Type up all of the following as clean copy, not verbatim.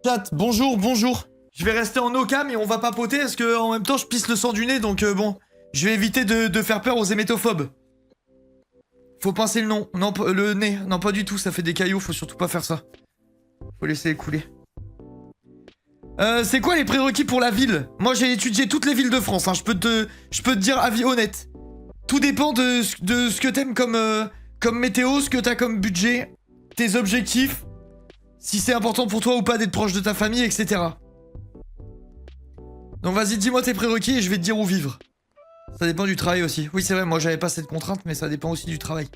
Chat, bonjour, bonjour. Je vais rester en no-cam et on va papoter parce que en même temps je pisse le sang du nez donc bon. Je vais éviter de faire peur aux hémétophobes. Faut pincer le nom. Non, le nez. Non, pas du tout, ça fait des cailloux, faut surtout pas faire ça. Faut laisser écouler. C'est quoi les prérequis pour la ville? Moi j'ai étudié toutes les villes de France, hein. Je peux te dire avis honnête. Tout dépend de ce que t'aimes comme météo, ce que t'as comme budget, tes objectifs, si c'est important pour toi ou pas d'être proche de ta famille, etc. Donc vas-y, dis-moi tes prérequis et je vais te dire où vivre. Ça dépend du travail aussi. Oui, c'est vrai, moi j'avais pas cette contrainte, mais ça dépend aussi du travail.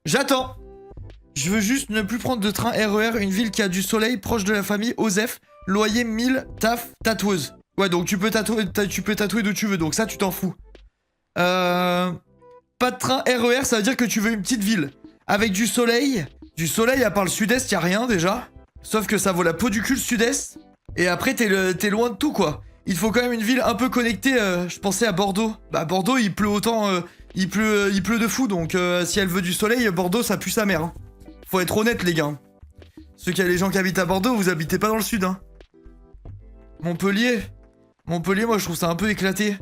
J'attends. Je veux juste ne plus prendre de train RER, une ville qui a du soleil, proche de la famille, OSEF, loyer 1000, taf, tatoueuse. Ouais, donc tu peux tatouer d'où tu veux, donc ça tu t'en fous. Pas de train RER, ça veut dire que tu veux une petite ville. Avec du soleil. Du soleil, à part le sud-est, y a rien déjà. Sauf que ça vaut la peau du cul le sud-est. Et après, t'es loin de tout, quoi. Il faut quand même une ville un peu connectée. Je pensais à Bordeaux. Bah, Bordeaux, il pleut autant. Il pleut de fou. Donc, si elle veut du soleil, Bordeaux, ça pue sa mère. Hein. Faut être honnête, les gars. Les gens qui habitent à Bordeaux, vous habitez pas dans le sud. Hein. Montpellier, moi, je trouve ça un peu éclaté.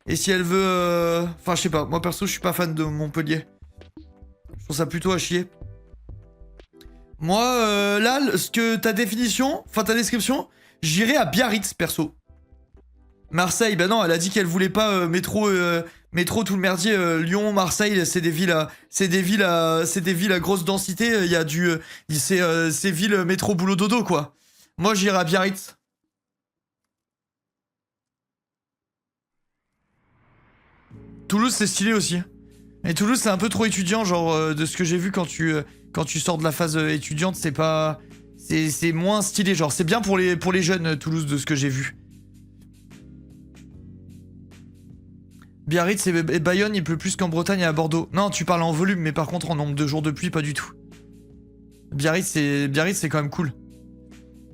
Et si elle veut... Enfin, je sais pas. Moi, perso, je suis pas fan de Montpellier. Je trouve ça plutôt à chier. Moi, là, ta définition, enfin ta description, j'irais à Biarritz, perso. Marseille, bah non, elle a dit qu'elle voulait pas métro tout le merdier. Lyon, Marseille, c'est des villes à grosse densité. Il y a c'est villes métro boulot dodo, quoi. Moi, j'irais à Biarritz. Toulouse, c'est stylé aussi. Et Toulouse, c'est un peu trop étudiant, genre, de ce que j'ai vu quand tu sors de la phase étudiante, c'est pas... C'est moins stylé, genre, c'est bien pour les jeunes, Toulouse, de ce que j'ai vu. Biarritz et Bayonne, il pleut plus qu'en Bretagne et à Bordeaux. Non, tu parles en volume, mais par contre, en nombre de jours de pluie, pas du tout. Biarritz, c'est quand même cool.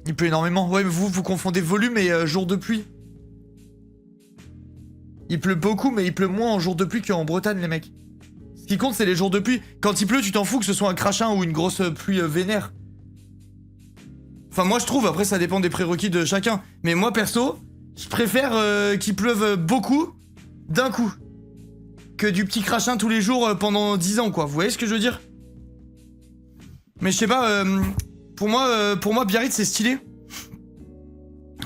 Il pleut énormément. Ouais, mais vous confondez volume et jour de pluie. Il pleut beaucoup, mais il pleut moins en jour de pluie qu'en Bretagne, les mecs. Ce qui compte, c'est les jours de pluie. Quand il pleut, tu t'en fous que ce soit un crachin ou une grosse pluie vénère. Enfin, moi, je trouve. Après, ça dépend des prérequis de chacun. Mais moi, perso, je préfère qu'il pleuve beaucoup d'un coup que du petit crachin tous les jours pendant 10 ans, quoi. Vous voyez ce que je veux dire? Mais je sais pas, pour moi, Biarritz, c'est stylé.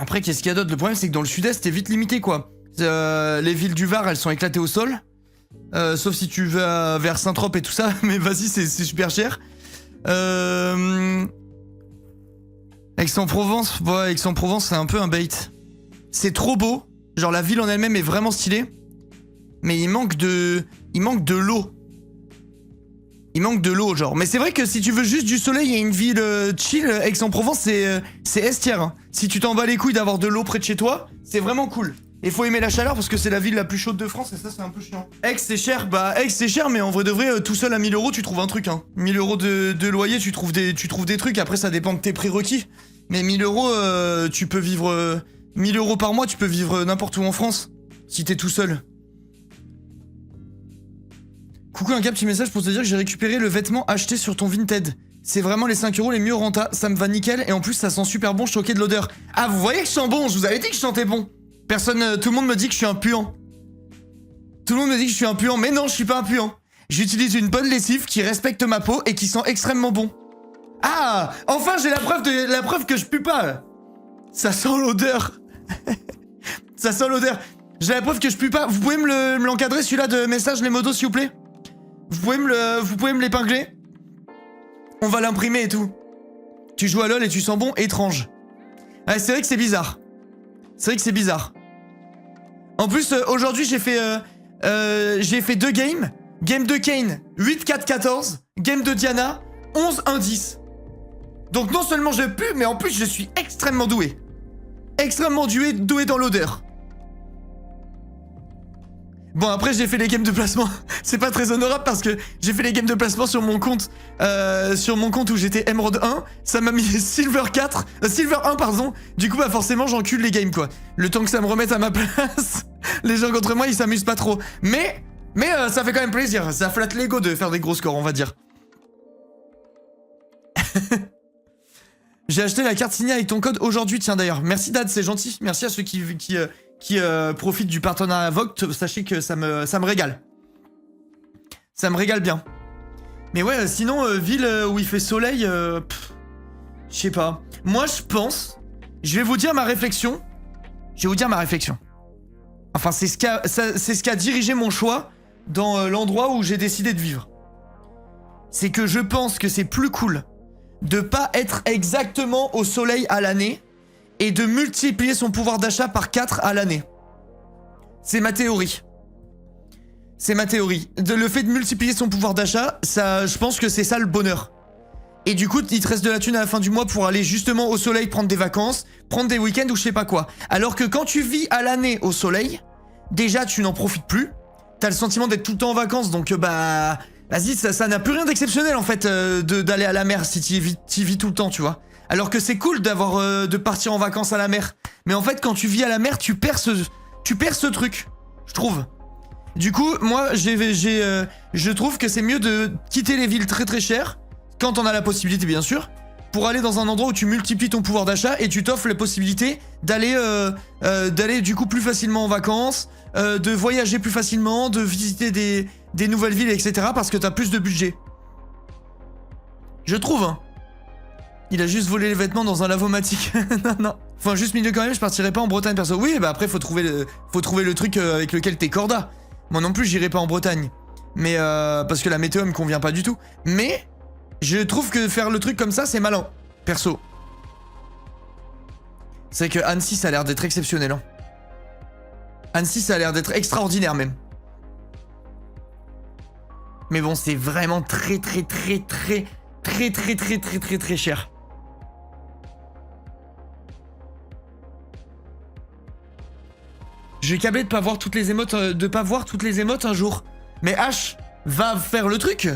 Après, qu'est-ce qu'il y a d'autre? Le problème, c'est que dans le sud-est, t'es vite limité, quoi. Les villes du Var, elles sont éclatées au sol. Sauf si tu vas vers Saint-Trope et tout ça, mais vas-y, c'est super cher. Aix-en-Provence, ouais, Aix-en-Provence, c'est un peu un bait. C'est trop beau, genre la ville en elle-même est vraiment stylée, mais il manque de l'eau. Il manque de l'eau, genre. Mais c'est vrai que si tu veux juste du soleil et une ville chill, Aix-en-Provence, c'est estière. Hein. Si tu t'en bats les couilles d'avoir de l'eau près de chez toi, c'est vraiment cool. Et faut aimer la chaleur parce que c'est la ville la plus chaude de France et ça c'est un peu chiant. Aix c'est cher, bah Aix c'est cher mais en vrai de vrai tout seul à 1000 € tu trouves un truc hein. 1000 € de loyer tu trouves des trucs, après ça dépend de tes prérequis. Mais 1000 € tu peux vivre... 1000 € par mois tu peux vivre n'importe où en France. Si t'es tout seul. Coucou un petit message pour te dire que j'ai récupéré le vêtement acheté sur ton Vinted. C'est vraiment les 5 € les mieux renta, ça me va nickel et en plus ça sent super bon, choqué de l'odeur. Ah vous voyez que je sens bon, je vous avais dit que je sentais bon. Tout le monde me dit que je suis un puant. Tout le monde me dit que je suis un puant, mais non, je suis pas un puant. J'utilise une bonne lessive qui respecte ma peau et qui sent extrêmement bon. Ah, enfin j'ai la preuve que je pue pas. Ça sent l'odeur. Ça sent l'odeur. J'ai la preuve que je pue pas. Vous pouvez me l'encadrer celui-là de message les modos s'il vous plaît. Vous pouvez me l'épingler. On va l'imprimer et tout. Tu joues à LoL et tu sens bon, étrange. Ouais, c'est vrai que c'est bizarre. C'est vrai que c'est bizarre. En plus, aujourd'hui, j'ai fait 2 games. Game de Kane, 8-4-14. Game de Diana, 11-1-10. Donc non seulement je pue, mais en plus, je suis extrêmement doué. Extrêmement doué dans l'odeur. Bon, après, j'ai fait les games de placement. C'est pas très honorable parce que j'ai fait les games de placement sur mon compte. Où j'étais Emerald 1. Ça m'a mis Silver 4. Silver 1, pardon. Du coup, bah forcément, j'encule les games, quoi. Le temps que ça me remette à ma place. Les gens contre moi, ils s'amusent pas trop. Mais ça fait quand même plaisir. Ça flatte l'ego de faire des gros scores, on va dire. J'ai acheté la carte signée avec ton code aujourd'hui, tiens d'ailleurs. Merci Dad, c'est gentil. Merci à ceux qui profitent du partenariat Vogt. Sachez que ça me régale. Ça me régale bien. Mais ouais, sinon, ville où il fait soleil, je sais pas. Moi, je pense... Je vais vous dire ma réflexion. Enfin, c'est ce qui a dirigé mon choix dans l'endroit où j'ai décidé de vivre. C'est que je pense que c'est plus cool de pas être exactement au soleil à l'année et de multiplier son pouvoir d'achat par 4 à l'année. C'est ma théorie. Le fait de multiplier son pouvoir d'achat, ça, je pense que c'est ça le bonheur. Et du coup, il te reste de la thune à la fin du mois pour aller justement au soleil prendre des vacances, prendre des week-ends ou je sais pas quoi. Alors que quand tu vis à l'année au soleil, déjà tu n'en profites plus. T'as le sentiment d'être tout le temps en vacances, donc bah... Vas-y, ça n'a plus rien d'exceptionnel en fait d'aller à la mer si t'y vis tout le temps, tu vois. Alors que c'est cool de partir en vacances à la mer. Mais en fait, quand tu vis à la mer, tu perds ce truc, je trouve. Du coup, moi, je trouve que c'est mieux de quitter les villes très très chères, quand on a la possibilité bien sûr, pour aller dans un endroit où tu multiplies ton pouvoir d'achat et tu t'offres la possibilité d'aller du coup plus facilement en vacances, de voyager plus facilement, de visiter des nouvelles villes, etc. parce que t'as plus de budget. Je trouve, hein. Il a juste volé les vêtements dans un lavomatique. Non. Enfin, juste milieu quand même, je partirais pas en Bretagne perso. Oui, bah après, faut trouver le truc avec lequel t'es corda. Moi non plus, j'irai pas en Bretagne. Mais parce que la météo me convient pas du tout. Mais je trouve que faire le truc comme ça, c'est malin. Perso. C'est que Annecy, ça a l'air d'être exceptionnel. Hein. Annecy, ça a l'air d'être extraordinaire même. Mais bon, c'est vraiment très cher. Je vais câbler de pas voir toutes les émotes, un jour. Mais H, va faire le truc.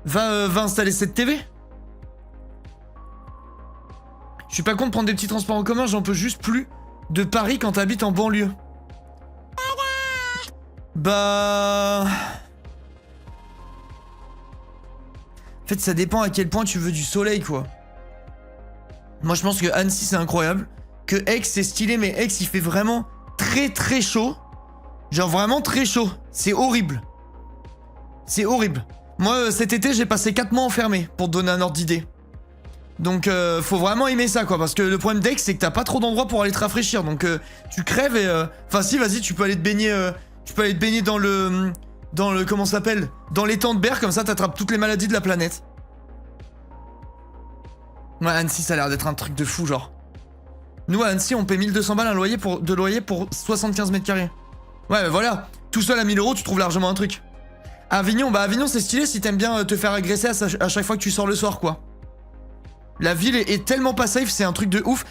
Va installer cette TV. Je suis pas contre de prendre des petits transports en commun, j'en peux juste plus de Paris quand t'habites en banlieue. Bah... En fait, ça dépend à quel point tu veux du soleil, quoi. Moi, je pense que Annecy, c'est incroyable. Que Aix, c'est stylé, mais Aix, il fait vraiment très chaud. Genre vraiment très chaud. C'est horrible. C'est horrible. Moi, cet été, j'ai passé 4 mois enfermé, pour te donner un ordre d'idée. Donc, faut vraiment aimer ça, quoi. Parce que le problème d'Aix, c'est que t'as pas trop d'endroits pour aller te rafraîchir. Donc, tu crèves et... Enfin, si, vas-y, tu peux aller te baigner dans le... comment ça s'appelle? Dans l'étang de Berre, comme ça, t'attrapes toutes les maladies de la planète. Ouais, Annecy, ça a l'air d'être un truc de fou, genre. Nous, à Annecy, on paie 1200 balles de loyer pour 75 mètres carrés. Ouais, voilà. Tout seul à 1000 euros, tu trouves largement un truc. Avignon, bah Avignon, c'est stylé si t'aimes bien te faire agresser à chaque fois que tu sors le soir, quoi. La ville est tellement pas safe, c'est un truc de ouf.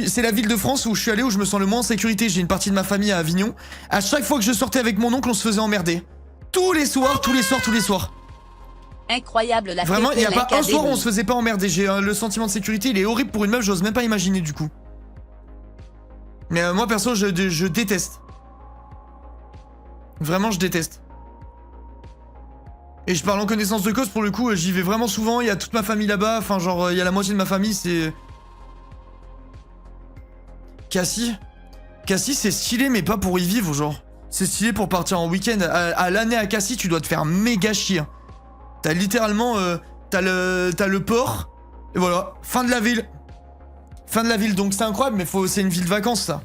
C'est la ville de France où je suis allé, où je me sens le moins en sécurité. J'ai une partie de ma famille à Avignon. À chaque fois que je sortais avec mon oncle, on se faisait emmerder. Tous les soirs. Incroyable la Vraiment, il n'y a pas un soir où on se faisait pas emmerder. J'ai le sentiment de sécurité, il est horrible pour une meuf, j'ose même pas imaginer du coup. Mais moi perso, je déteste. Vraiment, je déteste. Et je parle en connaissance de cause pour le coup, j'y vais vraiment souvent, il y a toute ma famille là-bas, enfin genre il y a la moitié de ma famille, c'est... Cassis, c'est stylé mais pas pour y vivre genre. C'est stylé pour partir en week-end. À l'année à Cassis, tu dois te faire méga chier. T'as littéralement... t'as le port, et voilà, fin de la ville. Fin de la ville, donc c'est incroyable, mais c'est une ville de vacances ça.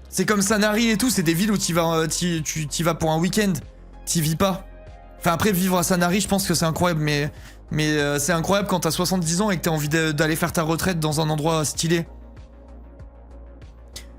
C'est comme Sanary et tout, c'est des villes où t'y vas pour un week-end. T'y vis pas. Enfin après, vivre à Sanary, je pense que c'est incroyable, mais c'est incroyable quand t'as 70 ans et que t'as envie d'aller faire ta retraite dans un endroit stylé.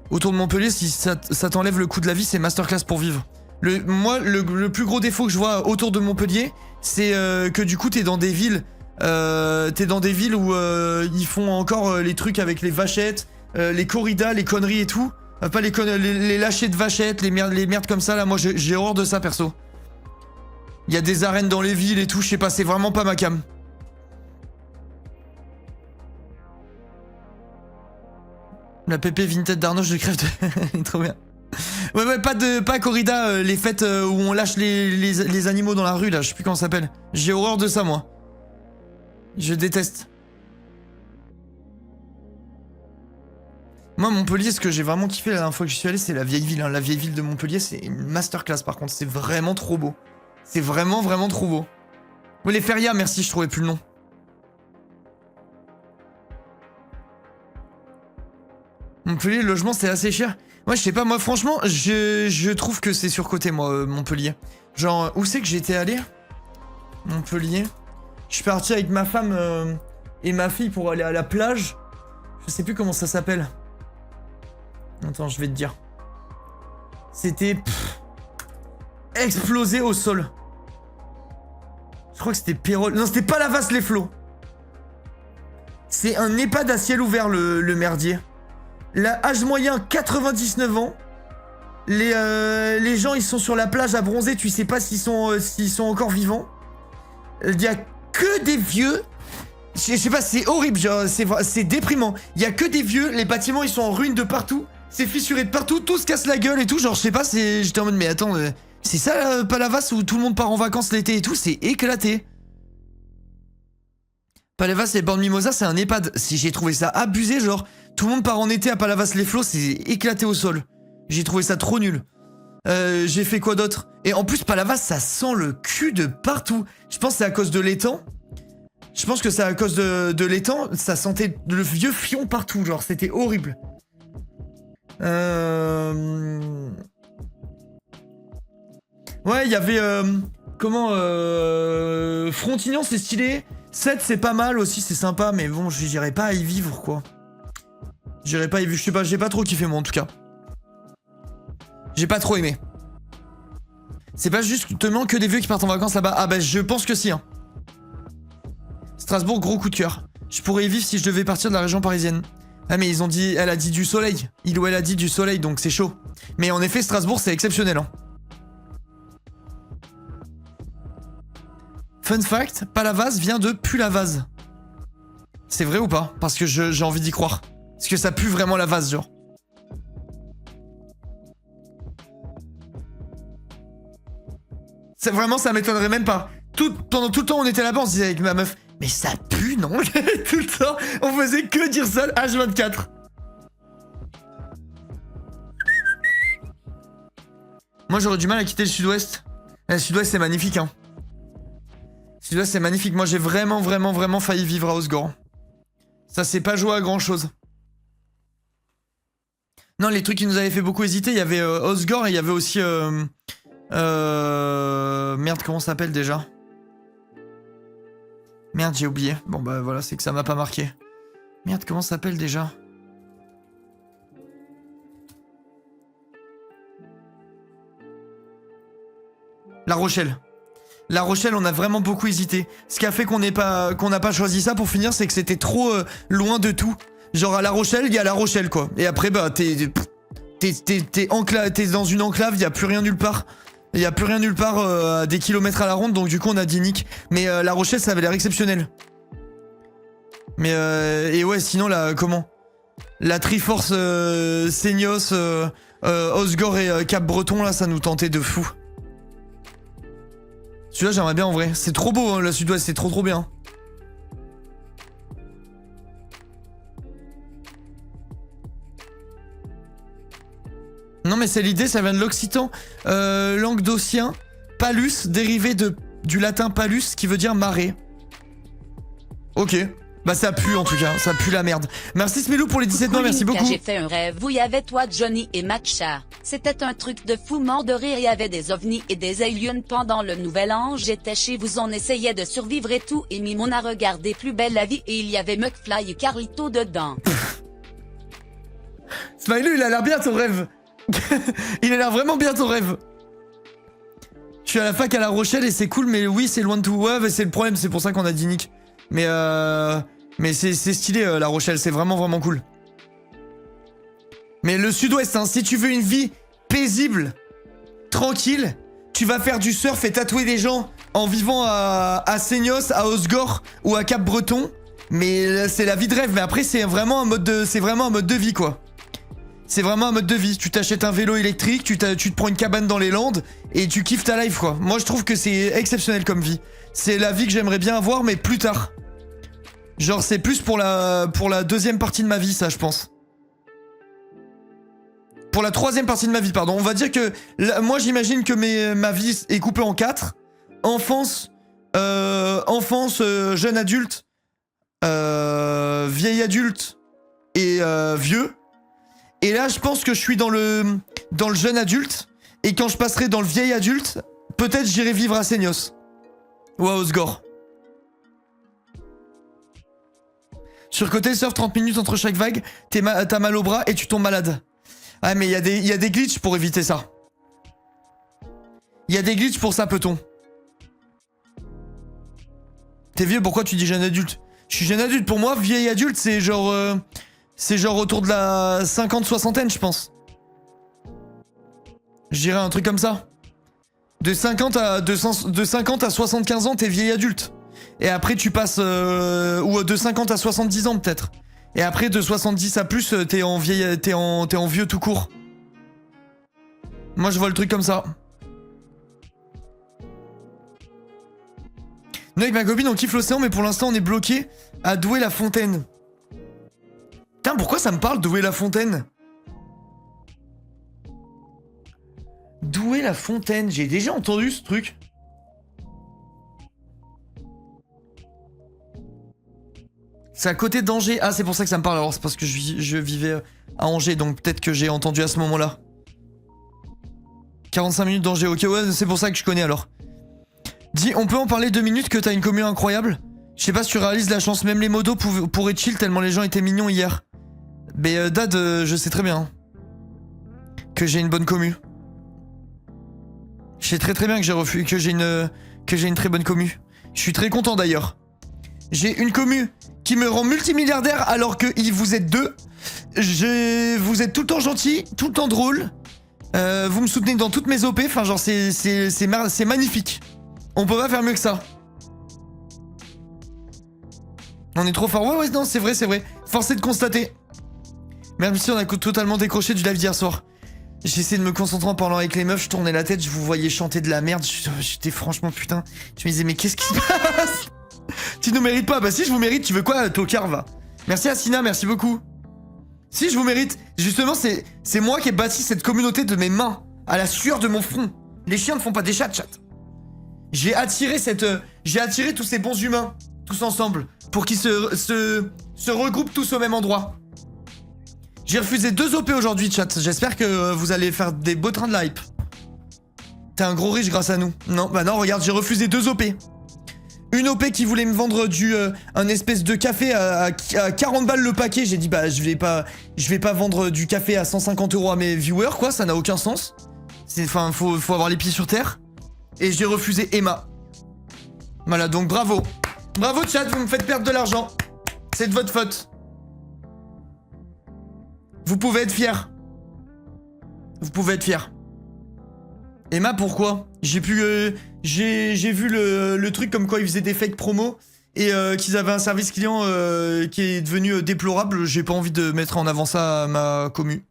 Autour de Montpellier, si ça t'enlève le coût de la vie, c'est masterclass pour vivre. Moi, le plus gros défaut que je vois autour de Montpellier, c'est que du coup, t'es dans des villes où ils font encore les trucs avec les vachettes, les corridas, les conneries et tout. Pas les lâchers de vachettes, les merdes comme ça, là, moi j'ai horreur de ça, perso. Il y a des arènes dans les villes et tout, je sais pas, c'est vraiment pas ma cam. La pépé Vinted d'Arnoche de crève de... trop bien. Ouais, pas corrida, les fêtes où on lâche les animaux dans la rue, là, je sais plus comment ça s'appelle. J'ai horreur de ça, moi. Je déteste. Moi, Montpellier, ce que j'ai vraiment kiffé la dernière fois que j'y suis allé, c'est la vieille ville. Hein. La vieille ville de Montpellier, c'est une masterclass par contre. C'est vraiment trop beau. C'est vraiment, vraiment trop beau. Oui, les férias, merci, je trouvais plus le nom. Montpellier, le logement, c'est assez cher. Moi, je sais pas, moi, franchement, je trouve que c'est surcoté, moi, Montpellier. Genre, où c'est que j'étais allé? Montpellier. Je suis parti avec ma femme et ma fille pour aller à la plage. Je sais plus comment ça s'appelle. Attends, je vais te dire. C'était... explosé au sol. Je crois que c'était Pérol. Non, c'était pas Palavas-les-Flots. C'est un EHPAD à ciel ouvert, le merdier. L'âge moyen, 99 ans. Les gens, ils sont sur la plage à bronzer. Tu sais pas s'ils sont encore vivants. Il y a que des vieux. Je sais pas, c'est horrible. C'est déprimant. Il y a que des vieux. Les bâtiments, ils sont en ruine de partout. C'est fissuré de partout. Tout se casse la gueule et tout. Genre, je sais pas, j'étais en mode, mais attends, c'est ça, Palavas, où tout le monde part en vacances l'été et tout. C'est éclaté. Palavas et Born Mimosa, c'est un EHPAD. Si j'ai trouvé ça abusé, genre, tout le monde part en été à Palavas-les-Flots, c'est éclaté au sol. J'ai trouvé ça trop nul. J'ai fait quoi d'autre? Et en plus, Palavas, ça sent le cul de partout. Je pense que c'est à cause de l'étang. Je pense que c'est à cause de l'étang. Ça sentait le vieux fion partout, genre, c'était horrible. Ouais, il y avait... Frontignan, c'est stylé. 7, c'est pas mal aussi, c'est sympa, mais bon, j'irai pas à y vivre, quoi. J'irai pas y vivre, je sais pas, j'ai pas trop kiffé, moi, en tout cas. J'ai pas trop aimé. C'est pas justement que des vieux qui partent en vacances là-bas. Ah bah, je pense que si, hein. Strasbourg, gros coup de cœur. Je pourrais y vivre si je devais partir de la région parisienne. Ah mais ils ont dit, elle a dit du soleil. Il ou elle a dit du soleil, donc c'est chaud. Mais en effet, Strasbourg, c'est exceptionnel, hein. Fun fact, Palavas vient de Pulavaz. C'est vrai ou pas? Parce que j'ai envie d'y croire. Parce que ça pue vraiment la vase, genre. C'est vraiment, ça m'étonnerait même pas. Pendant tout le temps, on était là-bas, on se disait avec ma meuf, mais ça pue, non? Tout le temps, on faisait que dire ça, H24. Moi, j'aurais du mal à quitter le sud-ouest. Le sud-ouest, c'est magnifique, hein. Le sud-ouest, c'est magnifique. Moi, j'ai vraiment, vraiment, vraiment failli vivre à Osgore. Ça s'est pas joué à grand-chose. Non, les trucs qui nous avaient fait beaucoup hésiter, il y avait Osgore et il y avait aussi... Merde, comment ça s'appelle déjà? Merde, j'ai oublié. Bon bah voilà, c'est que ça m'a pas marqué. Merde, comment ça s'appelle déjà? La Rochelle. La Rochelle, on a vraiment beaucoup hésité. Ce qui a fait qu'on n'a pas choisi ça pour finir, c'est que c'était trop loin de tout. Genre à La Rochelle, il y a La Rochelle quoi. Et après bah t'es dans une enclave, il y a plus rien nulle part. Il y a plus rien nulle part à des kilomètres à la ronde, donc du coup on a dit nick. Mais La Rochelle, ça avait l'air exceptionnel. Mais et ouais, sinon la comment? La Triforce, Seignos, Osgore et Cap-Breton là, ça nous tentait de fou. Celui-là j'aimerais bien en vrai. C'est trop beau hein, le sud-ouest, c'est trop bien. Non mais c'est l'idée, ça vient de l'occitan languedocien, palus, dérivé du latin palus qui veut dire marée. Ok. Bah ça pue en tout cas, ça pue la merde. Merci Smilou pour les 17 mois, merci beaucoup. J'ai fait un rêve où il y avait toi, Johnny et Matcha. C'était un truc de fou mort de rire, il y avait des ovnis et des aliens pendant le nouvel an. J'étais chez vous, on essayait de survivre et tout, et Mimon a regardé Plus belle la vie et il y avait McFly et Carlito dedans. Smilou, il a l'air bien ton rêve. Il a l'air vraiment bien ton rêve. Je suis à la fac à La Rochelle et c'est cool, mais oui, c'est loin de tout. Ouais, c'est le problème, c'est pour ça qu'on a dit nick. Mais c'est stylé La Rochelle, c'est vraiment vraiment cool. Mais le sud-ouest, hein, si tu veux une vie paisible, tranquille, tu vas faire du surf et tatouer des gens en vivant à Seignos, à Osgore ou à Cap-Breton. Mais c'est la vie de rêve. Mais après, c'est vraiment un mode de vie quoi. C'est vraiment un mode de vie. Tu t'achètes un vélo électrique, tu te prends une cabane dans les Landes et tu kiffes ta life quoi. Moi je trouve que c'est exceptionnel comme vie. C'est la vie que j'aimerais bien avoir mais plus tard. Genre c'est plus pour la deuxième partie de ma vie ça je pense. pour la troisième partie de ma vie, pardon. On va dire que moi j'imagine que ma vie est coupée en 4. Enfance, jeune adulte, vieil adulte et vieux. Et là je pense que je suis dans le jeune adulte. Et quand je passerai dans le vieil adulte, peut-être j'irai vivre à Seignos. Ou à Osgore. Surcoté, surf 30 minutes entre chaque vague, t'as mal au bras et tu tombes malade. Ah mais il y a des glitches pour éviter ça. Il y a des glitches pour ça, peut-on. T'es vieux, pourquoi tu dis jeune adulte? Je suis jeune adulte, pour moi, vieil adulte, c'est genre autour de la 50-60aine, je pense. Je dirais un truc comme ça. De 50 à 75 ans, t'es vieil adulte. Et après, tu passes... ou de 50 à 70 ans, peut-être. Et après, de 70 à plus, t'es en vieux tout court. Moi, je vois le truc comme ça. Nous, avec ma copine, on kiffe l'océan, mais pour l'instant, on est bloqué à Douai-la-Fontaine. Putain, pourquoi ça me parle, Douai-la-Fontaine? Douai-la-Fontaine, j'ai déjà entendu ce truc. C'est à côté d'Angers. Ah, c'est pour ça que ça me parle. Alors, c'est parce que je vivais à Angers, donc peut-être que j'ai entendu à ce moment-là. 45 minutes d'Angers, ok, ouais, c'est pour ça que je connais alors. Dis, on peut en parler 2 minutes que t'as une commu incroyable? Je sais pas si tu réalises la chance, même les modos pourraient chill tellement les gens étaient mignons hier. Mais Dad, je sais très bien que j'ai une bonne commu. Je sais très bien que j'ai une très bonne commu. Je suis très content d'ailleurs. J'ai une commu qui me rend multimilliardaire alors que vous êtes 2. Vous êtes tout le temps gentil, tout le temps drôle. Vous me soutenez dans toutes mes OP. Enfin, genre, c'est magnifique. On peut pas faire mieux que ça. On est trop fort. Ouais, non, c'est vrai. Force est de constater. Même si on a totalement décroché du live d'hier soir. J'essaie de me concentrer en parlant avec les meufs. Je tournais la tête, je vous voyais chanter de la merde. J'étais franchement putain. Je me disais, mais qu'est-ce qui se passe? Tu nous mérites pas. Bah si, je vous mérite. Tu veux quoi, tocard, va? Merci Asina, merci beaucoup. Si, je vous mérite. Justement, c'est moi qui ai bâti cette communauté de mes mains, à la sueur de mon front. Les chiens ne font pas des chats, chat. J'ai attiré tous ces bons humains, tous ensemble, pour qu'ils se regroupent tous au même endroit. J'ai refusé 2 OP aujourd'hui, chat. J'espère que vous allez faire des beaux trains de la hype. T'es un gros riche grâce à nous. Non, bah non, regarde, j'ai refusé 2 OP. Une OP qui voulait me vendre un espèce de café à 40 balles le paquet. J'ai dit, bah, je vais pas vendre du café à 150 € à mes viewers, quoi. Ça n'a aucun sens. Enfin, faut avoir les pieds sur terre. Et j'ai refusé Emma. Voilà, donc bravo. Bravo, chat, vous me faites perdre de l'argent. C'est de votre faute. Vous pouvez être fiers. Vous pouvez être fiers. Emma, pourquoi? J'ai vu le truc comme quoi ils faisaient des fake promos et qu'ils avaient un service client qui est devenu déplorable. J'ai pas envie de mettre en avant ça à ma commu.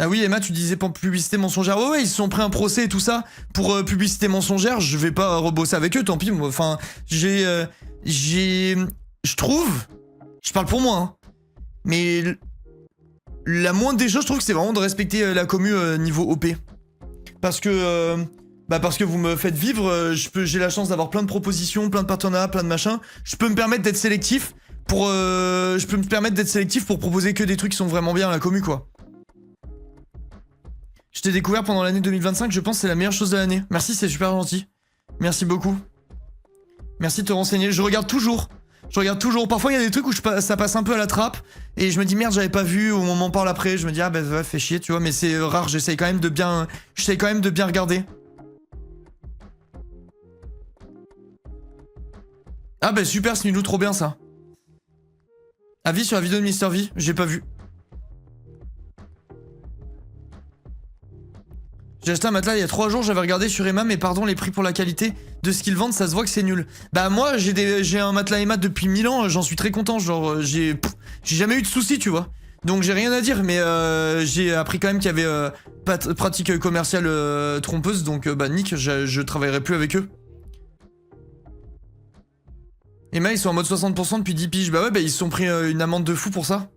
Ah oui, Emma, tu disais pour publicité mensongère. Ouais, ils se sont pris un procès et tout ça pour publicité mensongère. Je vais pas rebosser avec eux, tant pis. Moi, enfin, je trouve, je parle pour moi, hein, mais la moindre des choses, je trouve que c'est vraiment de respecter la commu niveau OP. Parce que vous me faites vivre, j'ai la chance d'avoir plein de propositions, plein de partenariats, plein de machins. Je peux me permettre d'être sélectif pour proposer que des trucs qui sont vraiment bien à la commu, quoi. Je t'ai découvert pendant l'année 2025, je pense que c'est la meilleure chose de l'année. Merci, c'est super gentil. Merci beaucoup. Merci de te renseigner. Je regarde toujours. Parfois, il y a des trucs où ça passe un peu à la trappe. Et je me dis, merde, j'avais pas vu. Ou on m'en parle après. Je me dis, ah bah, ouais, fait chier, tu vois. Mais c'est rare. J'essaye quand même de bien regarder. Ah bah, super, Snilou, trop bien, ça. Avis sur la vidéo de Mister V, j'ai pas vu. J'ai acheté un matelas il y a 3 jours, j'avais regardé sur Emma, mais pardon, les prix pour la qualité de ce qu'ils vendent, ça se voit que c'est nul. Bah moi, j'ai un matelas Emma depuis 1000 ans, j'en suis très content, genre j'ai jamais eu de soucis, tu vois. Donc j'ai rien à dire, mais j'ai appris quand même qu'il y avait pas de pratique commerciale trompeuse, donc bah nick, je travaillerai plus avec eux. Emma, ils sont en mode 60% depuis 10 piges, bah ouais, bah ils se sont pris une amende de fou pour ça.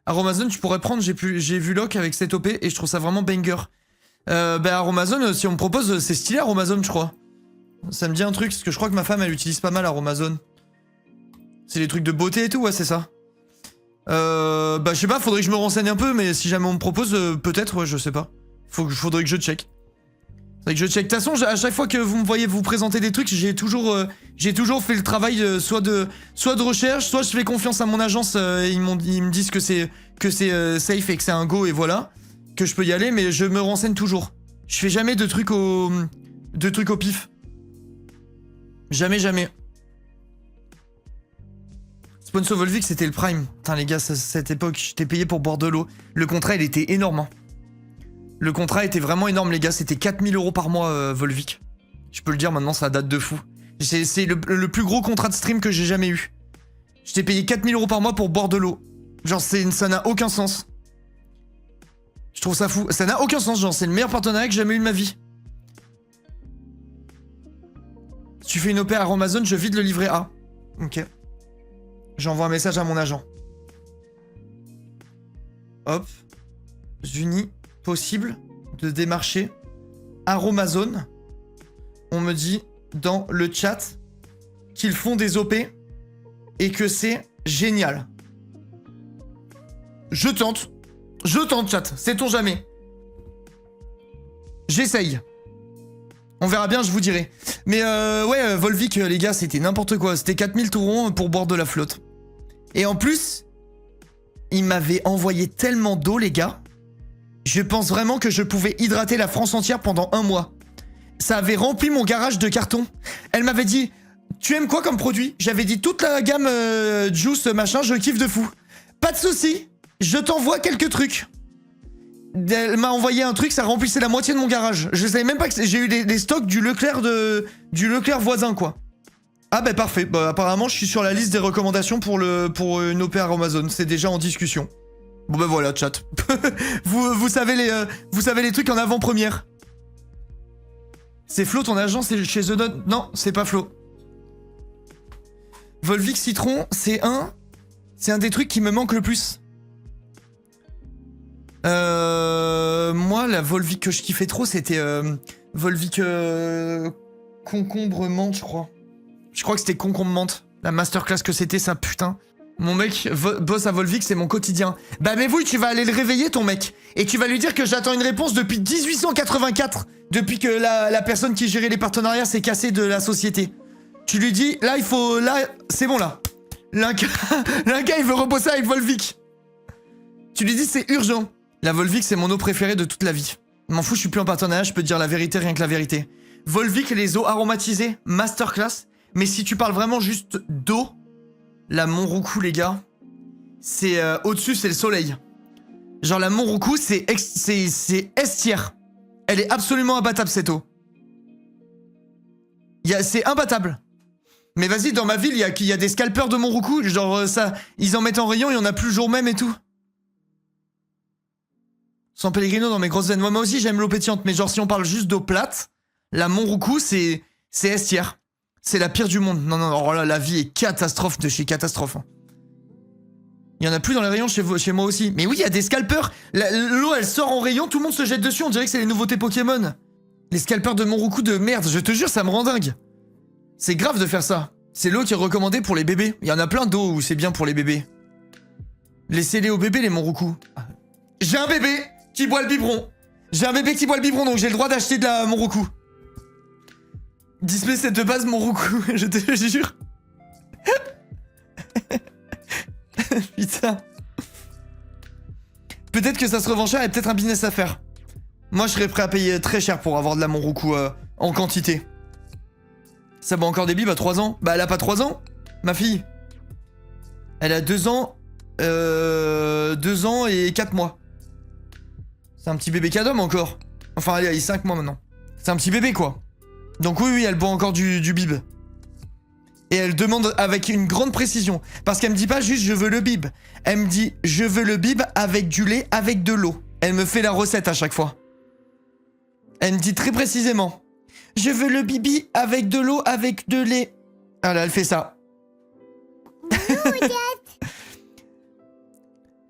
Aromazone, tu pourrais prendre, j'ai vu Locke avec cette OP et je trouve ça vraiment banger. Bah Aromazone, si on me propose, c'est stylé Aromazone, je crois. Ça me dit un truc, parce que je crois que ma femme, elle utilise pas mal Aromazone. C'est les trucs de beauté et tout, ouais, c'est ça. Bah je sais pas, faudrait que je me renseigne un peu, mais si jamais on me propose, peut-être, ouais, je sais pas. Faudrait que je check. Faudrait que je check. De toute façon, à chaque fois que vous me voyez vous présenter des trucs, j'ai toujours fait le travail soit de recherche, soit je fais confiance à mon agence, et ils me disent que c'est safe et que c'est un go et voilà, que je peux y aller, mais je me renseigne toujours. Je fais jamais de trucs au pif. Jamais, jamais. Sponsor Volvic, c'était le prime. Putain, les gars, cette époque, j'étais payé pour boire de l'eau. Le contrat, il était énorme. Hein. Le contrat était vraiment énorme, les gars. C'était 4000 € par mois, Volvic. Je peux le dire, maintenant, ça date de fou. C'est le plus gros contrat de stream que j'ai jamais eu. J'étais payé 4000 € par mois pour boire de l'eau. Genre, ça n'a aucun sens. Je trouve ça fou. Ça n'a aucun sens, genre, c'est le meilleur partenariat que j'ai jamais eu de ma vie. Si tu fais une OP à Amazon, je vide le livret A. Ok. J'envoie un message à mon agent. Hop. Unis, possible de démarcher Aromazone. On me dit dans le chat qu'ils font des OP et que c'est génial. Je tente, chat. Sait-on jamais. J'essaye. On verra bien, je vous dirai. Mais ouais, Volvic, les gars, c'était n'importe quoi. C'était 4000 tourons pour boire de la flotte. Et en plus, il m'avait envoyé tellement d'eau, les gars. Je pense vraiment que je pouvais hydrater la France entière pendant 1 mois. Ça avait rempli mon garage de carton. Elle m'avait dit, tu aimes quoi comme produit? J'avais dit toute la gamme juice, machin, je kiffe de fou. Pas de souci, je t'envoie quelques trucs. Elle m'a envoyé un truc, ça remplissait la moitié de mon garage. Je savais même pas que j'ai eu des stocks du Leclerc voisin, quoi. Ah bah parfait, bah apparemment je suis sur la liste des recommandations pour une OP à Amazon, c'est déjà en discussion. Bon bah voilà, chat. vous savez les trucs en avant-première. C'est Flo ton agent, c'est chez The Dot? Non, c'est pas Flo. Volvic Citron, c'est un des trucs qui me manque le plus. Moi, la Volvic que je kiffais trop, c'était Volvic concombre menthe, je crois. Je crois que c'était concombre menthe. La masterclass que c'était, ça, putain. Mon mec bosse à Volvic, c'est mon quotidien. Bah mais oui, tu vas aller le réveiller, ton mec. Et tu vas lui dire que j'attends une réponse depuis 1884. Depuis que la personne qui gérait les partenariats s'est cassée de la société. Tu lui dis, là, c'est bon, là. L'Inca, il veut rebosser avec Volvic. Tu lui dis, c'est urgent. La Volvic, c'est mon eau préférée de toute la vie. M'en fous, je suis plus en partenariat, je peux te dire la vérité, rien que la vérité. Volvic, les eaux aromatisées, masterclass. Mais si tu parles vraiment juste d'eau, la Monroucou, les gars, c'est au-dessus, c'est le soleil. Genre la Monroucou, c'est estière. Elle est absolument imbattable, cette eau. C'est imbattable. Mais vas-y, dans ma ville, il y a des scalpeurs de Monroucou, genre ça, ils en mettent en rayon, il y en a plus le jour même et tout. Sans Pellegrino dans mes grosses veines. Moi aussi, j'aime l'eau pétillante, mais genre si on parle juste d'eau plate, la Monroucou, c'est estière. C'est la pire du monde. Non, oh là, la vie est catastrophe de chez catastrophe. Il y en a plus dans les rayons chez moi aussi. Mais oui, il y a des scalpeurs. L'eau, elle sort en rayon, tout le monde se jette dessus. On dirait que c'est les nouveautés Pokémon. Les scalpeurs de Monroucou de merde, je te jure, ça me rend dingue. C'est grave de faire ça. C'est l'eau qui est recommandée pour les bébés. Il y en a plein d'eau où c'est bien pour les bébés. Laissez-les aux bébés, les Monroucou. J'ai un bébé qui boit le biberon. J'ai un bébé qui boit le biberon, donc j'ai le droit d'acheter de la Monroucou. Display, c'est de base Monroucou, je te jure. Putain. Peut-être que ça se revend cher et peut-être un business à faire. Moi, je serais prêt à payer très cher pour avoir de la Monroucou en quantité. Ça boit encore des bibes à 3 ans? Bah, elle a pas 3 ans, ma fille. Elle a 2 ans. 2 ans et 4 mois. C'est un petit bébé cadom encore. Enfin, elle a 5 mois maintenant. C'est un petit bébé, quoi. Donc oui, elle boit encore du bib. Et elle demande avec une grande précision. Parce qu'elle me dit pas juste je veux le bib. Elle me dit je veux le bib avec du lait, avec de l'eau. Elle me fait la recette à chaque fois. Elle me dit très précisément. Je veux le bibi avec de l'eau, avec de lait. Ah là, elle fait ça.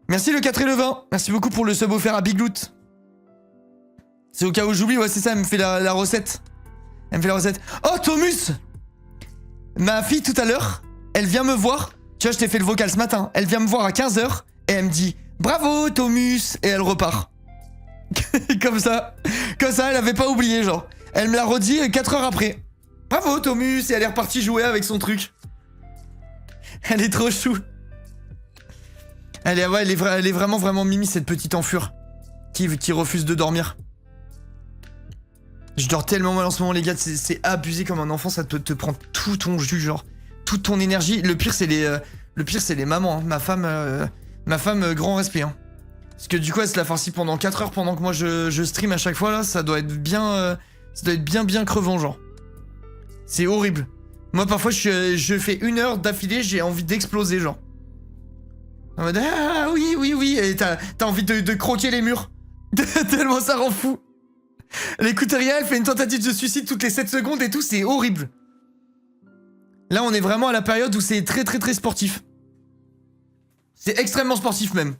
Merci le 4 et le 20. Merci beaucoup pour le sub offert à Big Loot. C'est au cas où j'oublie, ouais c'est ça, elle me fait la recette. Elle me fait la recette. Oh Thomus! Ma fille tout à l'heure, elle vient me voir. Tu vois, je t'ai fait le vocal ce matin. Elle vient me voir à 15h et elle me dit bravo Thomus et elle repart. Comme ça, elle avait pas oublié genre. Elle me l'a redit 4 heures après. Bravo Thomus et elle est repartie jouer avec son truc. Elle est trop chou. Elle est vraiment mimi cette petite enfure qui refuse de dormir. Je dors tellement mal en ce moment les gars, c'est abusé comme un enfant, ça te prend tout ton jus genre, toute ton énergie. Le pire c'est les mamans, hein. Ma femme grand respect hein. Parce que du coup elle se la farcit pendant 4 heures pendant que moi je stream à chaque fois là, ça doit être bien crevant genre. C'est horrible. Moi parfois je fais 1 heure d'affilée, j'ai envie d'exploser genre. En mode ah oui et t'as envie de croquer les murs. Tellement ça rend fou. L'écouteria, elle fait une tentative de suicide toutes les 7 secondes et tout, c'est horrible. Là, on est vraiment à la période où c'est très sportif. C'est extrêmement sportif même.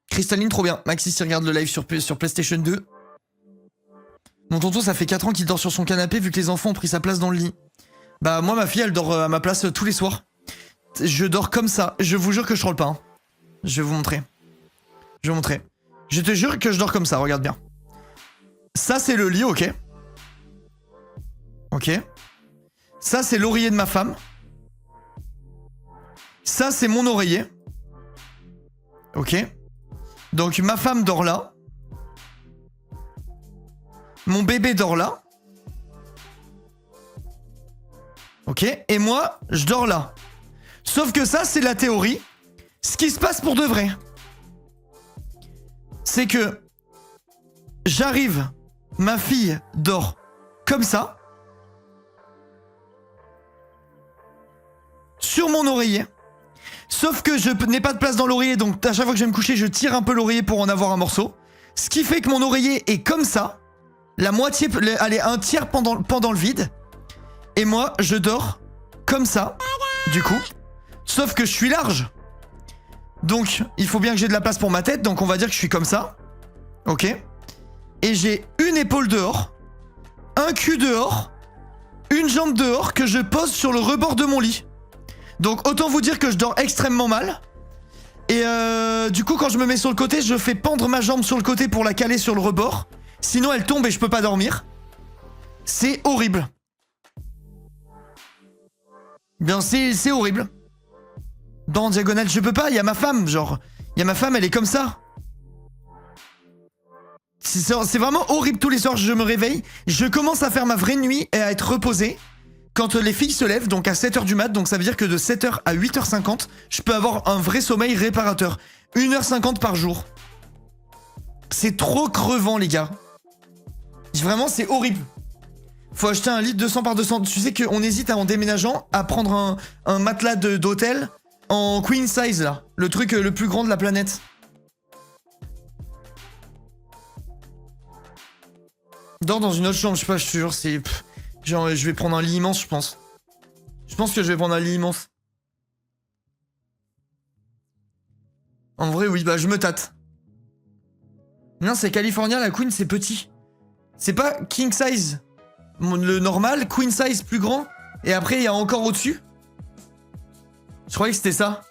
Cristalline, trop bien. Maxis, il regarde le live sur PlayStation 2. Mon tonton, ça fait 4 ans qu'il dort sur son canapé vu que les enfants ont pris sa place dans le lit. Bah, moi, ma fille, elle dort à ma place tous les soirs. Je dors comme ça. Je vous jure que je troll pas. Hein. Je vais vous montrer. Je te jure que je dors comme ça, regarde bien. Ça, c'est le lit, ok. Ok. Ça, c'est l'oreiller de ma femme. Ça, c'est mon oreiller. Ok. Donc, ma femme dort là. Mon bébé dort là. Ok. Et moi, je dors là. Sauf que ça, c'est la théorie. Ce qui se passe pour de vrai, c'est que j'arrive... Ma fille dort comme ça. Sur mon oreiller. Sauf que je n'ai pas de place dans l'oreiller, donc à chaque fois que je vais me coucher, je tire un peu l'oreiller pour en avoir un morceau. Ce qui fait que mon oreiller est comme ça. La moitié, allez, un tiers pendant le vide. Et moi, je dors comme ça, du coup. Sauf que je suis large. Donc, il faut bien que j'ai de la place pour ma tête, donc on va dire que je suis comme ça. Ok. Et j'ai une épaule dehors, un cul dehors, une jambe dehors que je pose sur le rebord de mon lit. Donc autant vous dire que je dors extrêmement mal. Et du coup quand je me mets sur le côté, je fais pendre ma jambe sur le côté pour la caler sur le rebord. Sinon elle tombe et je peux pas dormir. C'est horrible. Bien c'est horrible. Dans en diagonale, je peux pas, il y a ma femme, genre. Il y a ma femme, elle est comme ça. C'est vraiment horrible tous les soirs, je me réveille, je commence à faire ma vraie nuit et à être reposé quand les filles se lèvent, donc à 7h du mat, donc ça veut dire que de 7h à 8h50, je peux avoir un vrai sommeil réparateur. 1h50 par jour. C'est trop crevant les gars. Vraiment c'est horrible. Faut acheter un lit de 200 par 200. Tu sais qu'on hésite en déménageant à prendre un matelas d'hôtel en queen size là. Le truc le plus grand de la planète. Dors dans une autre chambre, je sais pas, je te jure, c'est... Genre, je vais prendre un lit immense, je pense. Je pense que je vais prendre un lit immense. En vrai, oui, bah je me tâte. Non, c'est California, la queen, c'est petit. C'est pas king size. Le normal, queen size plus grand. Et après, il y a encore au-dessus. Je croyais que c'était ça.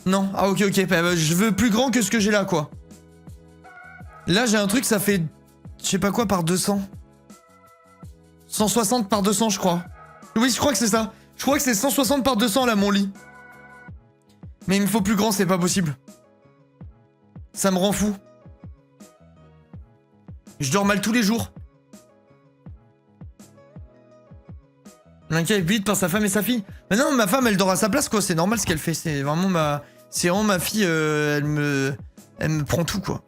Non, ah ok, bah, je veux plus grand que ce que j'ai là, quoi. Là, j'ai un truc, ça fait... Je sais pas quoi par 200. 160 par 200, je crois. Oui, je crois que c'est ça. Je crois que c'est 160 par 200, là, mon lit. Mais il me faut plus grand, c'est pas possible. Ça me rend fou. Je dors mal tous les jours. L'inquiet est vite par sa femme et sa fille. Mais non, ma femme, elle dort à sa place, quoi. C'est normal ce qu'elle fait. C'est vraiment ma fille, elle me prend tout, quoi.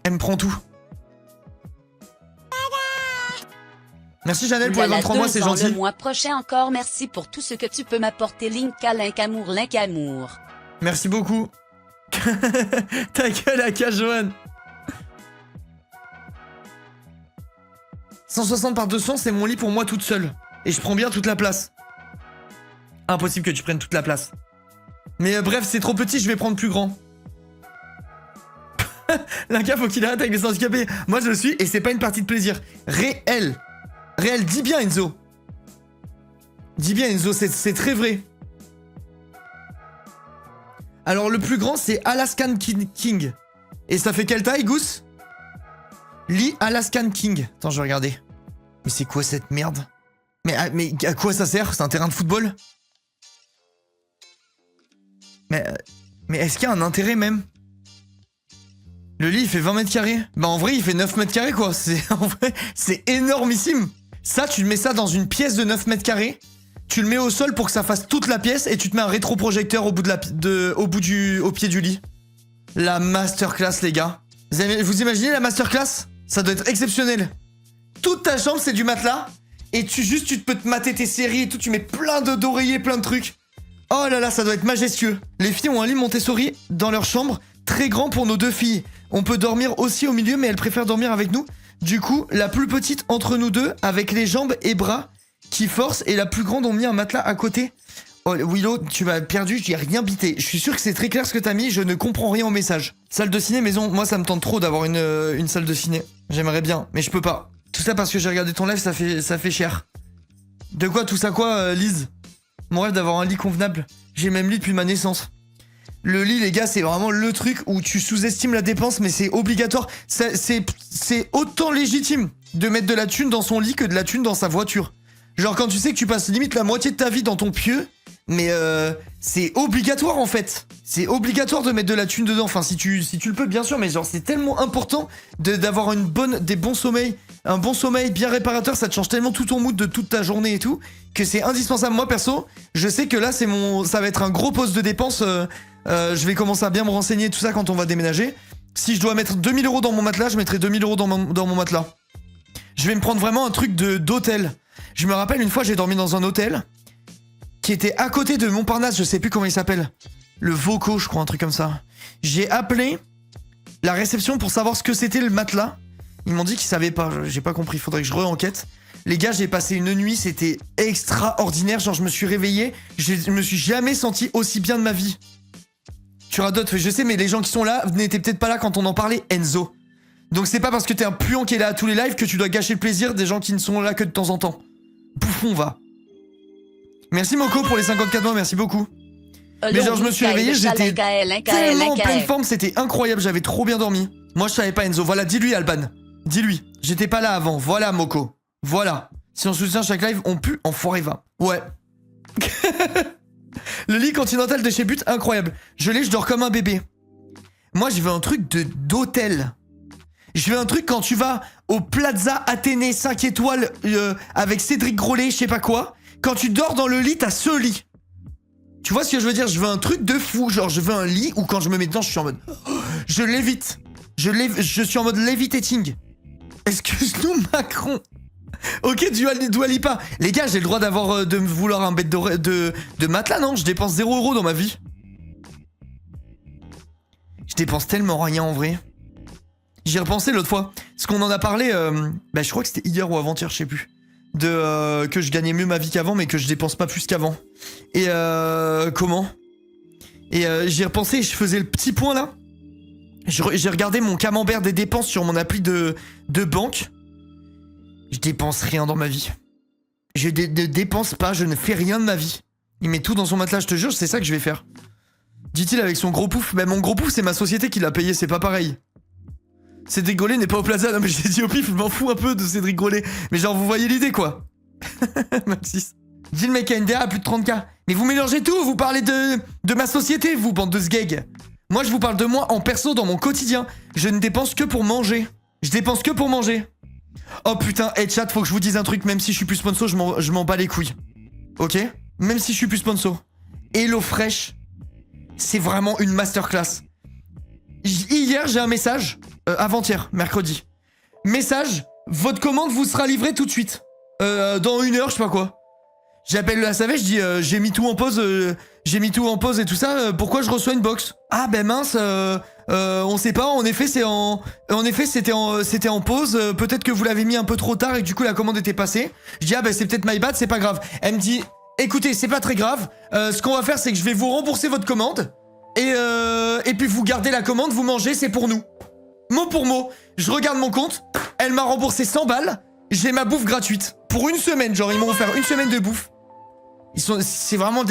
Elle me prend tout. Merci Janelle pour les 23 mois, c'est gentil. Le mois prochain encore, merci pour tout ce que tu peux m'apporter, Linka, Linkamour. Merci beaucoup. Ta gueule à K, Johan. 160 par 200, c'est mon lit pour moi toute seule. Et je prends bien toute la place. Impossible que tu prennes toute la place. Mais bref, c'est trop petit, je vais prendre plus grand. Linka, faut qu'il arrête avec les handicapés. Moi, je le suis et c'est pas une partie de plaisir. Réel. Réel, dis bien, Enzo. Dis bien, Enzo, c'est très vrai. Alors, le plus grand, c'est Alaskan King. Et ça fait quelle taille, Goose? Lee Alaskan King. Attends, je vais regarder. Mais c'est quoi cette merde? Mais à quoi ça sert? C'est un terrain de football? Mais est-ce qu'il y a un intérêt même? Le lit il fait 20 mètres carrés. Bah en vrai il fait 9 mètres carrés quoi. En vrai c'est énormissime. Ça tu mets ça dans une pièce de 9 mètres carrés. Tu le mets au sol pour que ça fasse toute la pièce et tu te mets un rétroprojecteur au pied du lit. La masterclass les gars. Vous imaginez la masterclass? Ça doit être exceptionnel. Toute ta chambre c'est du matelas. Et tu peux te mater tes séries et tout. Tu mets plein d'oreillers, plein de trucs. Oh là là, ça doit être majestueux. Les filles ont un lit Montessori dans leur chambre. Très grand pour nos 2 filles. On peut dormir aussi au milieu, mais elles préfèrent dormir avec nous. Du coup, la plus petite entre nous deux, avec les jambes et bras qui forcent, et la plus grande ont mis un matelas à côté. Oh, Willow, tu m'as perdu, j'y ai rien bité. Je suis sûr que c'est très clair ce que t'as mis, je ne comprends rien au message. Salle de ciné, maison, moi ça me tente trop d'avoir une salle de ciné. J'aimerais bien, mais je peux pas. Tout ça parce que j'ai regardé ton live, ça fait cher. De quoi, tout ça quoi, Lise? Mon rêve d'avoir un lit convenable. J'ai le même lit depuis ma naissance. Le lit, les gars, c'est vraiment le truc où tu sous-estimes la dépense, mais c'est obligatoire. C'est autant légitime de mettre de la thune dans son lit que de la thune dans sa voiture. Genre quand tu sais que tu passes limite la moitié de ta vie dans ton pieu, mais c'est obligatoire en fait. C'est obligatoire de mettre de la thune dedans. Enfin, si tu le peux, bien sûr, mais genre c'est tellement important d'avoir des bons sommeils. Un bon sommeil bien réparateur, ça te change tellement tout ton mood de toute ta journée et tout, que c'est indispensable. Moi perso, je sais que là ça va être un gros poste de dépense. Je vais commencer à bien me renseigner tout ça quand on va déménager. Si je dois mettre 2000 € dans mon matelas, je mettrai 2000 € dans mon matelas. Je vais me prendre vraiment un truc d'hôtel. Je me rappelle une fois, j'ai dormi dans un hôtel qui était à côté de Montparnasse, je sais plus comment il s'appelle. Le Voco, je crois, un truc comme ça. J'ai appelé la réception pour savoir ce que c'était le matelas. Ils m'ont dit qu'ils savaient pas, j'ai pas compris, faudrait que je re-enquête. Les gars, j'ai passé une nuit, c'était extraordinaire. Genre, je me suis réveillé, je me suis jamais senti aussi bien de ma vie. Tu radotes, je sais, mais les gens qui sont là n'étaient peut-être pas là quand on en parlait, Enzo. Donc c'est pas parce que t'es un puant qui est là à tous les lives que tu dois gâcher le plaisir des gens qui ne sont là que de temps en temps. Bouffon, va. Merci Moko pour les 54 mois, merci beaucoup. Mais genre, je me suis réveillé, j'étais tellement en pleine forme, c'était incroyable, j'avais trop bien dormi. Moi, je savais pas, Enzo. Voilà, dis-lui, Alban. Dis-lui. J'étais pas là avant. Voilà, Moko. Voilà. Si on soutient chaque live, on pue en va. Ouais. Le lit continental de chez But, incroyable. Je dors comme un bébé. Moi, je veux un truc d'hôtel. Je veux un truc quand tu vas au Plaza Athénée 5 étoiles avec Cédric Grolet, je sais pas quoi. Quand tu dors dans le lit, t'as ce lit. Tu vois ce que je veux dire? Je veux un truc de fou. Genre, je veux un lit où quand je me mets dedans, je suis en mode... je lévite. Je suis en mode levitating. Excuse-nous, Macron. Ok, Dua Lipa. Les gars, j'ai le droit de vouloir un bête de matelas, non? Je dépense 0 € dans ma vie. Je dépense tellement rien en vrai. J'y ai repensé l'autre fois. Parce qu'on en a parlé, je crois que c'était hier ou avant-hier, je sais plus. Que je gagnais mieux ma vie qu'avant, mais que je dépense pas plus qu'avant. Et comment? Et j'y ai repensé, je faisais le petit point là. J'ai regardé mon camembert des dépenses sur mon appli de banque. Je dépense rien dans ma vie. Je ne dépense pas, je ne fais rien de ma vie. Il met tout dans son matelas, je te jure, c'est ça que je vais faire. Dit-il avec son gros pouf. Mais mon gros pouf, c'est ma société qui l'a payé, c'est pas pareil. Cédric Grolet n'est pas au Plaza. Non mais j'ai dit au pif, je m'en fous un peu de Cédric Grolet. Mais genre, vous voyez l'idée quoi. Maxis. Dit le mec à NDA à plus de 30K. Mais vous mélangez tout, vous parlez de ma société, vous, bande de sgeg. Moi, je vous parle de moi en perso, dans mon quotidien. Je ne dépense que pour manger. Je dépense que pour manger. Oh putain, hey chat, faut que je vous dise un truc, même si je suis plus sponsor, je m'en bats les couilles. Ok? Même si je suis plus sponsor. HelloFresh, c'est vraiment une masterclass. Hier, j'ai un message, avant-hier, mercredi. Message, votre commande vous sera livrée tout de suite. Dans 1 heure, je sais pas quoi. J'appelle la SAV, je dis j'ai mis tout en pause et tout ça, pourquoi je reçois une box? Ah ben mince, on sait pas, en effet c'était en pause, peut-être que vous l'avez mis un peu trop tard et que du coup la commande était passée. Je dis ah ben c'est peut-être my bad, c'est pas grave. Elle me dit écoutez, c'est pas très grave. Ce qu'on va faire, c'est que je vais vous rembourser votre commande. Et puis vous gardez la commande, vous mangez, c'est pour nous. Mot pour mot. Je regarde mon compte. Elle m'a remboursé 100 balles. J'ai ma bouffe gratuite. Pour une semaine, genre, ils m'ont offert une semaine de bouffe. C'est vraiment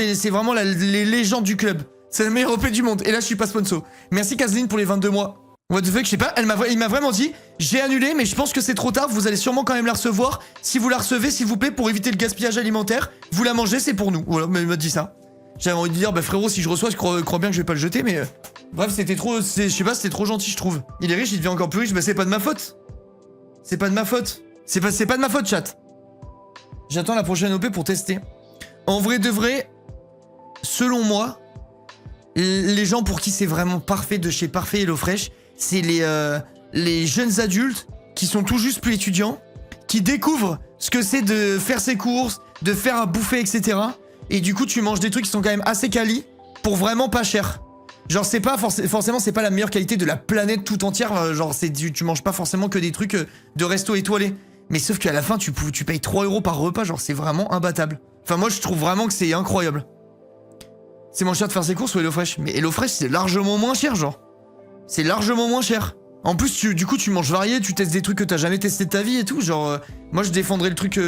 les légendes du club. C'est le meilleur OP du monde. Et là, je suis pas sponsor. Merci Kathleen pour les 22 mois. What the fuck, je sais pas. Il m'a vraiment dit, j'ai annulé, mais je pense que c'est trop tard. Vous allez sûrement quand même la recevoir. Si vous la recevez, s'il vous plaît, pour éviter le gaspillage alimentaire, vous la mangez, c'est pour nous. Voilà, mais il m'a dit ça. J'avais envie de dire, bah frérot, si je reçois, je crois bien que je vais pas le jeter, mais... Bref, c'était trop... Je sais pas, c'était trop gentil, je trouve. Il est riche, il devient encore plus riche, bah c'est pas de ma faute. C'est pas de ma faute. C'est pas de ma faute, chat. J'attends la prochaine OP pour tester. En vrai de vrai, selon moi, les gens pour qui c'est vraiment parfait de chez Parfait HelloFresh, c'est les jeunes adultes qui sont tout juste plus étudiants, qui découvrent ce que c'est de faire ses courses, de faire à bouffer, etc. Et du coup, tu manges des trucs qui sont quand même assez quali pour vraiment pas cher. Genre, c'est pas forcément, c'est pas la meilleure qualité de la planète tout entière. Genre, tu manges pas forcément que des trucs de resto étoilé. Mais sauf qu'à la fin, tu payes 3 € par repas. Genre, c'est vraiment imbattable. Enfin, moi, je trouve vraiment que c'est incroyable. C'est moins cher de faire ses courses ou HelloFresh? Mais HelloFresh, c'est largement moins cher, genre. C'est largement moins cher. En plus, du coup, tu manges varié, tu testes des trucs que t'as jamais testé de ta vie et tout. Genre, moi, je défendrais le truc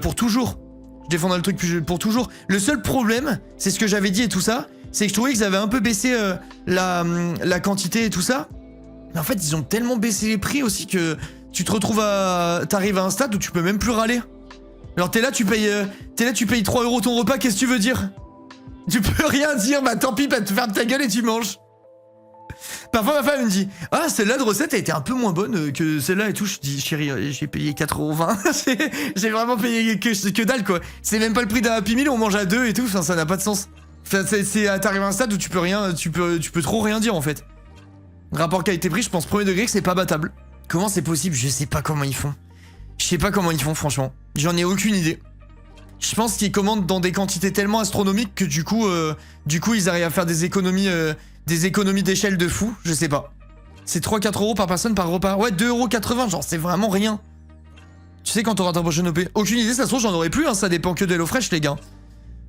pour toujours. Je défendrai le truc pour toujours. Le seul problème, c'est ce que j'avais dit et tout ça, c'est que je trouvais qu'ils avaient un peu baissé la quantité et tout ça. Mais en fait, ils ont tellement baissé les prix aussi que tu te retrouves t'arrives à un stade où tu peux même plus râler. Alors t'es là, tu payes 3 € ton repas, qu'est-ce que tu veux dire? Tu peux rien dire, bah tant pis, bah te faire de ta gueule et tu manges. Parfois ma femme me dit « Ah, celle-là de recette a été un peu moins bonne que celle-là et tout. » Je dis « Chérie, j'ai payé 4,20 €. J'ai vraiment payé que dalle, quoi. C'est même pas le prix d'un Happy Meal, on mange à deux et tout. Enfin, ça n'a pas de sens. Enfin, t'arrives à un stade où tu peux trop rien dire, en fait. Rapport qualité-prix, je pense premier degré que c'est pas battable. Comment c'est possible? Je sais pas comment ils font. Je sais pas comment ils font, franchement. J'en ai aucune idée. Je pense qu'ils commandent dans des quantités tellement astronomiques que du coup ils arrivent à faire des économies d'échelle de fou, je sais pas. C'est 3-4 € par personne par repas. Ouais, 2,80 €, genre c'est vraiment rien. Tu sais quand t'auras ta prochaine OP? Aucune idée, ça se trouve j'en aurais plus, hein, ça dépend que de HelloFresh les gars.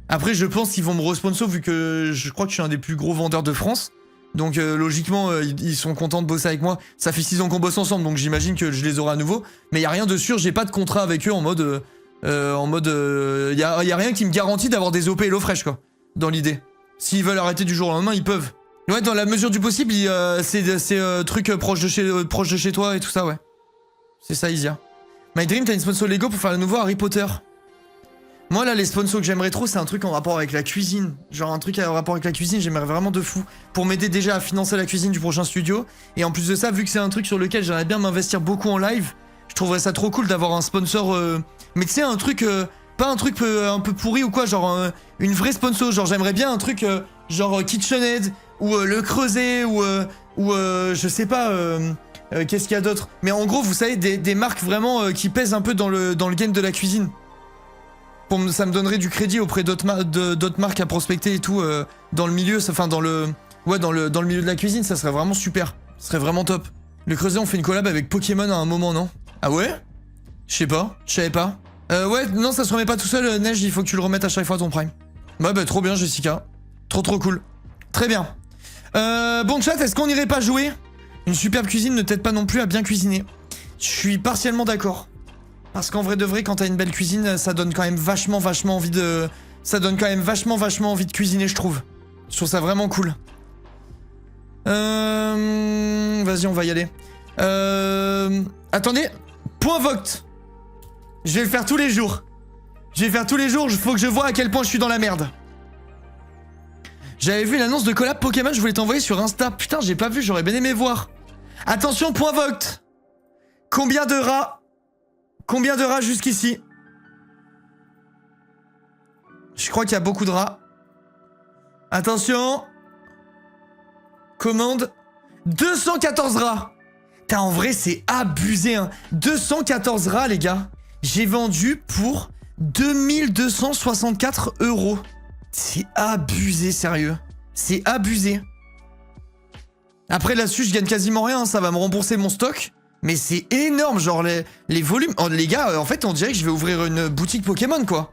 Après je pense qu'ils vont me responsor vu que je crois que je suis un des plus gros vendeurs de France. Donc logiquement ils sont contents de bosser avec moi. Ça fait 6 ans qu'on bosse ensemble donc j'imagine que je les aurai à nouveau. Mais y a rien de sûr, j'ai pas de contrat avec eux en mode... y a rien qui me garantit d'avoir des OP HelloFresh quoi. Dans l'idée. S'ils veulent arrêter du jour au lendemain, ils peuvent. Ouais, dans la mesure du possible, c'est truc proche de chez toi et tout ça, ouais. C'est ça, Isia. My Dream, t'as une sponsor Lego pour faire le nouveau Harry Potter. Moi, là, les sponsors que j'aimerais trop, c'est un truc en rapport avec la cuisine. Genre, un truc en rapport avec la cuisine, j'aimerais vraiment de fou. Pour m'aider déjà à financer la cuisine du prochain studio. Et en plus de ça, vu que c'est un truc sur lequel j'aimerais bien m'investir beaucoup en live, je trouverais ça trop cool d'avoir un sponsor... Mais tu sais, un truc... pas un truc un peu pourri ou quoi, genre une vraie sponsor. Genre, j'aimerais bien un truc genre KitchenAid ou Le Creuset ou je sais pas... qu'est-ce qu'il y a d'autre? Mais en gros, vous savez, des marques vraiment qui pèsent un peu dans le game de la cuisine. Ça me donnerait du crédit auprès d'autres marques à prospecter et tout dans le milieu, enfin dans le milieu de la cuisine, ça serait vraiment super. Ça serait vraiment top. Le Creuset, on fait une collab avec Pokémon à un moment, non? Ah ouais? Je sais pas, je savais pas. Ouais, non, ça se remet pas tout seul, Neige, il faut que tu le remettes à chaque fois ton prime. Ouais, bah trop bien, Jessica. Trop cool. Très bien. Bon chat, est-ce qu'on irait pas jouer? Une superbe cuisine ne t'aide pas non plus à bien cuisiner. Je suis partiellement d'accord. Parce qu'en vrai de vrai, quand t'as une belle cuisine, ça donne quand même vachement envie de... Ça donne quand même vachement envie de cuisiner, je trouve. Je trouve ça vraiment cool. Vas-y, on va y aller. Attendez. Point vote. Je vais le faire tous les jours. Faut que je vois à quel point je suis dans la merde. J'avais vu l'annonce de collab Pokémon, je voulais t'envoyer sur Insta. Putain, j'ai pas vu, j'aurais bien aimé voir. Attention, point vote. Combien de rats jusqu'ici? Je crois qu'il y a beaucoup de rats. Attention. Commande. 214 rats. Putain, en vrai, c'est abusé, hein. 214 rats, les gars. J'ai vendu pour 2264 €. C'est abusé, sérieux. C'est abusé. Après, là-dessus, je gagne quasiment rien. Hein. Ça va me rembourser mon stock. Mais c'est énorme, genre les volumes... Oh, les gars, en fait, on dirait que je vais ouvrir une boutique Pokémon, quoi.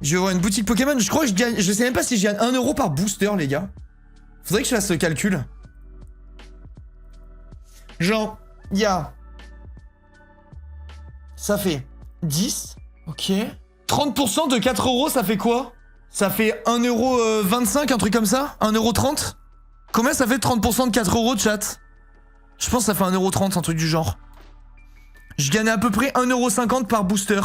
Je vais voir une boutique Pokémon. Je crois que je gagne. Je sais même pas si je gagne 1 euro par booster, les gars. Faudrait que je fasse le calcul. Genre, il y a. Ça fait 10. Ok. 30% de 4 euros, ça fait quoi? Ça fait 1,25€, un truc comme ça? 1,30€? Combien ça fait 30% de 4 euros, chat? Je pense que ça fait 1,30€, un truc du genre. Je gagnais à peu près 1,50€ par booster.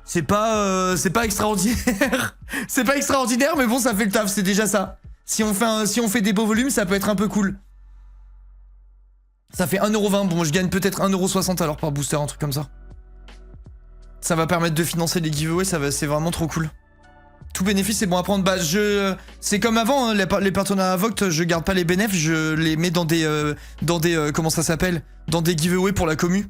C'est pas extraordinaire. C'est pas extraordinaire, mais bon, ça fait le taf, c'est déjà ça. Si on fait des beaux volumes, ça peut être un peu cool. Ça fait 1,20€. Bon, je gagne peut-être 1,60€ alors par booster, un truc comme ça. Ça va permettre de financer les giveaways, c'est vraiment trop cool. Tout bénéfice, c'est bon à prendre. Bah, c'est comme avant, hein, les partenariats Vogt, je garde pas les bénéfices, je les mets dans des comment ça s'appelle? Dans des giveaways pour la commu.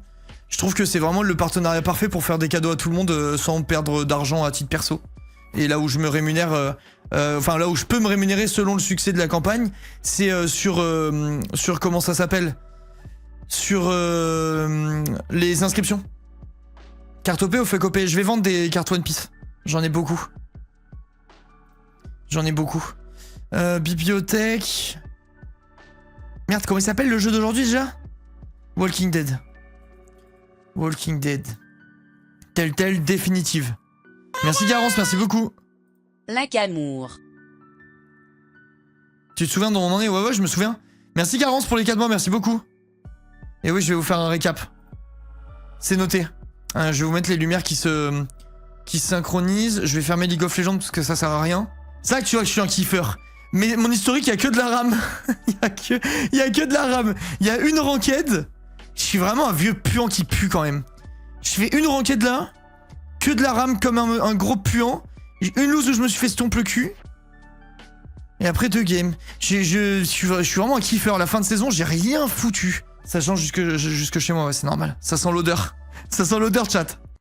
Je trouve que c'est vraiment le partenariat parfait pour faire des cadeaux à tout le monde sans perdre d'argent à titre perso. Et là où je me rémunère, enfin là où je peux me rémunérer selon le succès de la campagne, c'est sur comment ça s'appelle? Sur les inscriptions. Carte OP ou fake OP? Je vais vendre des cartes One Piece. J'en ai beaucoup. J'en ai beaucoup. Bibliothèque. Merde, comment il s'appelle le jeu d'aujourd'hui déjà? Walking Dead. Walking Dead. Telltale définitive. Merci Garance, merci beaucoup. L'incamour. Tu te souviens d'où on en est? Ouais, je me souviens. Merci Garance pour les 4 mois, merci beaucoup. Et oui, je vais vous faire un récap. C'est noté. Je vais vous mettre les lumières qui se synchronisent. Je vais fermer League of Legends parce que ça sert à rien. C'est là que tu vois que je suis un kiffeur. Mais mon historique, il y a que de la RAM. Il y a que de la RAM. Il y a une ranked. Je suis vraiment un vieux puant qui pue quand même. Je fais une ranked là. Que de la RAM comme un gros puant. Une lose où je me suis fait stomp le cul. Et après 2 games. Je suis vraiment un kiffeur. À la fin de saison, j'ai rien foutu. Ça change jusque chez moi, ouais, c'est normal. Ça sent l'odeur. Ça sent l'odeur, chat.